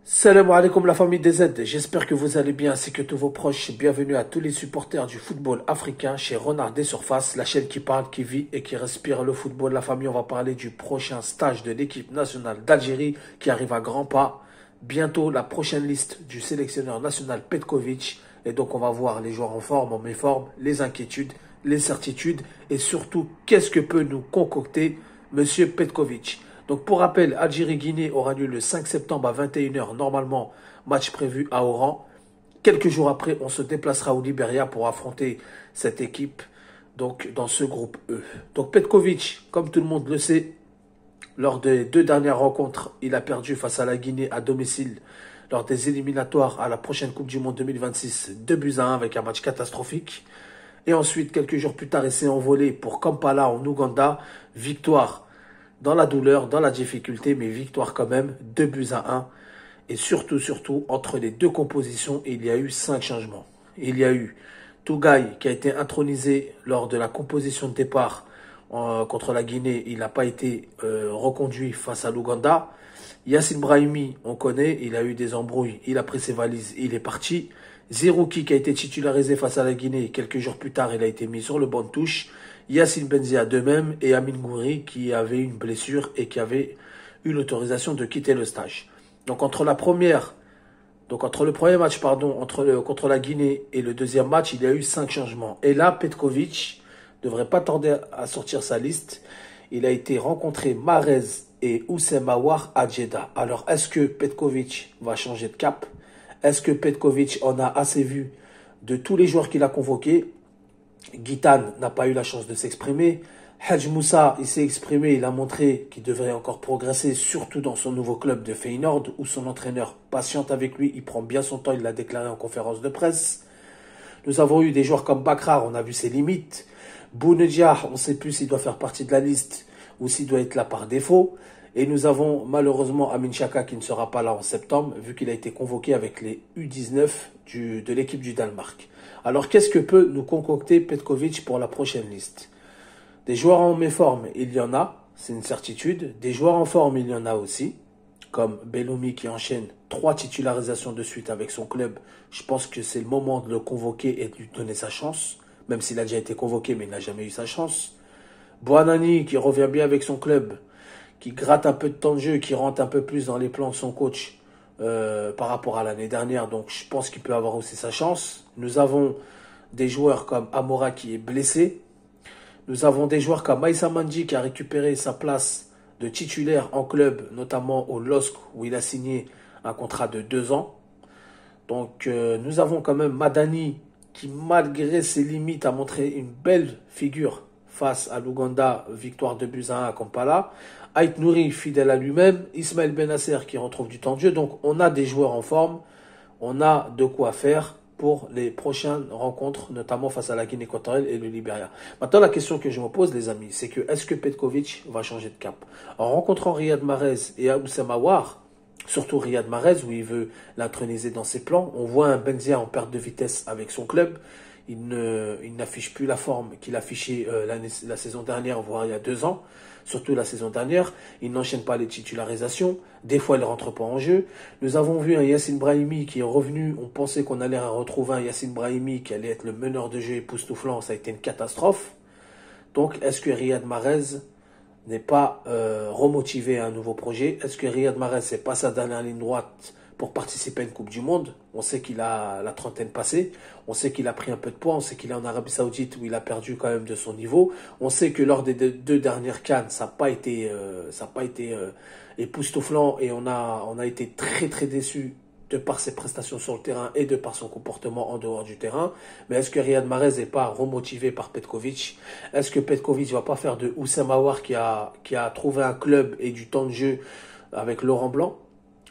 Salam alaikum la famille des Z, j'espère que vous allez bien ainsi que tous vos proches. Bienvenue à tous les supporters du football africain chez Renard des Surfaces, la chaîne qui parle, qui vit et qui respire le football. La famille, on va parler du prochain stage de l'équipe nationale d'Algérie qui arrive à grands pas. Bientôt la prochaine liste du sélectionneur national Petkovic. Et donc on va voir les joueurs en forme, en méforme, les inquiétudes, les certitudes et surtout qu'est-ce que peut nous concocter Monsieur Petkovic. Donc pour rappel, Algérie-Guinée aura lieu le 5 septembre à 21 h, normalement match prévu à Oran. Quelques jours après, on se déplacera au Libéria pour affronter cette équipe donc dans ce groupe E. Donc Petkovic, comme tout le monde le sait, lors des deux dernières rencontres, il a perdu face à la Guinée à domicile lors des éliminatoires à la prochaine Coupe du Monde 2026, 2-1 avec un match catastrophique. Et ensuite, quelques jours plus tard, il s'est envolé pour Kampala en Ouganda, victoire dans la douleur, dans la difficulté, mais victoire quand même, 2-1. Et surtout, entre les deux compositions, il y a eu 5 changements. Il y a eu Tougaï qui a été intronisé lors de la composition de départ contre la Guinée. Il n'a pas été reconduit face à l'Ouganda. Yassine Brahimi, on connaît, il a eu des embrouilles, il a pris ses valises, il est parti. Zerouki qui a été titularisé face à la Guinée, quelques jours plus tard, il a été mis sur le banc de touche. Yassine Benzia de même et Amin Gouiri qui avait une blessure et qui avait eu l'autorisation de quitter le stage. Donc entre le premier match contre la Guinée et le deuxième match, il y a eu 5 changements. Et là, Petkovic ne devrait pas tarder à sortir sa liste. Il a été rencontré Mahrez et Houssem Aouar à Jeddah. Alors est-ce que Petkovic va changer de cap? Est-ce que Petkovic en a assez vu de tous les joueurs qu'il a convoqués? Guitane n'a pas eu la chance de s'exprimer. Hadj Moussa, il s'est exprimé, il a montré qu'il devrait encore progresser, surtout dans son nouveau club de Feyenoord, où son entraîneur patiente avec lui, il prend bien son temps, il l'a déclaré en conférence de presse. Nous avons eu des joueurs comme Bakrar, on a vu ses limites. Bounedjah, on ne sait plus s'il doit faire partie de la liste ou s'il doit être là par défaut. Et nous avons malheureusement Amin Chaka qui ne sera pas là en septembre, vu qu'il a été convoqué avec les U19 de l'équipe du Danemark. Alors qu'est-ce que peut nous concocter Petkovic pour la prochaine liste? Des joueurs en méforme, il y en a, c'est une certitude. Des joueurs en forme, il y en a aussi, comme Belloumi qui enchaîne 3 titularisations de suite avec son club. Je pense que c'est le moment de le convoquer et de lui donner sa chance, même s'il a déjà été convoqué mais il n'a jamais eu sa chance. Bouanani qui revient bien avec son club, qui gratte un peu de temps de jeu, qui rentre un peu plus dans les plans de son coach par rapport à l'année dernière. Donc je pense qu'il peut avoir aussi sa chance. Nous avons des joueurs comme Amora qui est blessé. Nous avons des joueurs comme Maïssa Mandi qui a récupéré sa place de titulaire en club, notamment au LOSC où il a signé un contrat de 2 ans. Donc nous avons quand même Madani qui, malgré ses limites, a montré une belle figure face à l'Ouganda, victoire 2-1 à Kampala. Ait Nouri, fidèle à lui-même. Ismaël Benasser qui retrouve du temps de jeu. Donc on a des joueurs en forme. On a de quoi faire pour les prochaines rencontres, notamment face à la Guinée équatoriale et le Libéria. Maintenant, la question que je me pose, les amis, c'est que est-ce que Petkovic va changer de cap? En rencontrant Riyad Mahrez et Houssem Aouar, surtout Riyad Mahrez, où il veut l'introniser dans ses plans, on voit un Benzia en perte de vitesse avec son club. Il n'affiche plus la forme qu'il affichait la saison dernière, voire il y a 2 ans. Surtout la saison dernière, il n'enchaîne pas les titularisations. Des fois, il ne rentre pas en jeu. Nous avons vu un Yassine Brahimi qui est revenu. On pensait qu'on allait retrouver un Yassine Brahimi qui allait être le meneur de jeu époustouflant. Ça a été une catastrophe. Donc, est-ce que Riyad Mahrez n'est pas remotivé à un nouveau projet? Est-ce que Riyad Mahrez, c'est pas sa dernière ligne droite pour participer à une Coupe du Monde? On sait qu'il a la trentaine passée, on sait qu'il a pris un peu de poids, on sait qu'il est en Arabie Saoudite où il a perdu quand même de son niveau. On sait que lors des 2 dernières CAN, ça n'a pas été, époustouflant et on a été très déçus de par ses prestations sur le terrain et de par son comportement en dehors du terrain. Mais est-ce que Riyad Mahrez n'est pas remotivé par Petkovic? Est-ce que Petkovic ne va pas faire de Houssem Aouar qui a trouvé un club et du temps de jeu avec Laurent Blanc,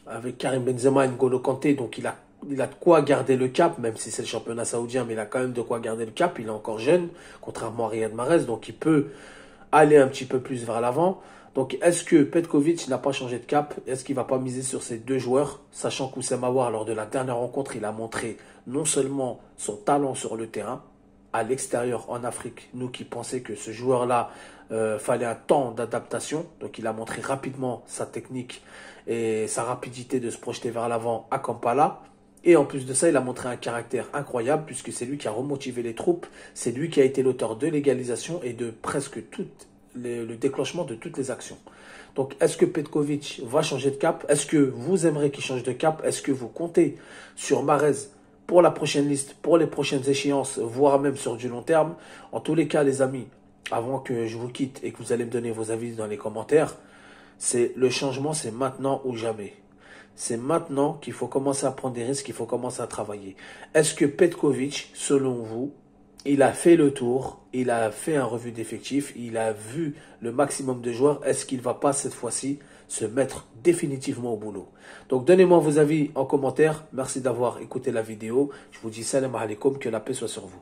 avec Karim Benzema et N'Golo Kanté, donc il a de quoi garder le cap, même si c'est le championnat saoudien, mais il a quand même de quoi garder le cap, il est encore jeune, contrairement à Riyad Mahrez, donc il peut aller un petit peu plus vers l'avant. Donc est-ce que Petkovic n'a pas changé de cap? Est-ce qu'il ne va pas miser sur ces 2 joueurs, sachant qu'Houssem Aouar, lors de la dernière rencontre, il a montré non seulement son talent sur le terrain, à l'extérieur en Afrique, nous qui pensions que ce joueur-là fallait un temps d'adaptation. Donc il a montré rapidement sa technique et sa rapidité de se projeter vers l'avant à Kampala. Et en plus de ça, il a montré un caractère incroyable puisque c'est lui qui a remotivé les troupes, c'est lui qui a été l'auteur de l'égalisation et de presque tout le déclenchement de toutes les actions. Donc, est-ce que Petkovic va changer de cap? Est-ce que vous aimeriez qu'il change de cap? Est-ce que vous comptez sur Mahrez pour la prochaine liste, pour les prochaines échéances, voire même sur du long terme? En tous les cas, les amis, avant que je vous quitte et que vous allez me donner vos avis dans les commentaires, c'est le changement, c'est maintenant ou jamais. C'est maintenant qu'il faut commencer à prendre des risques, il faut commencer à travailler. Est-ce que Petkovic, selon vous, il a fait le tour, il a fait un revue d'effectifs, il a vu le maximum de joueurs. Est-ce qu'il ne va pas cette fois-ci se mettre définitivement au boulot? Donc donnez-moi vos avis en commentaire. Merci d'avoir écouté la vidéo. Je vous dis salam alaikum, que la paix soit sur vous.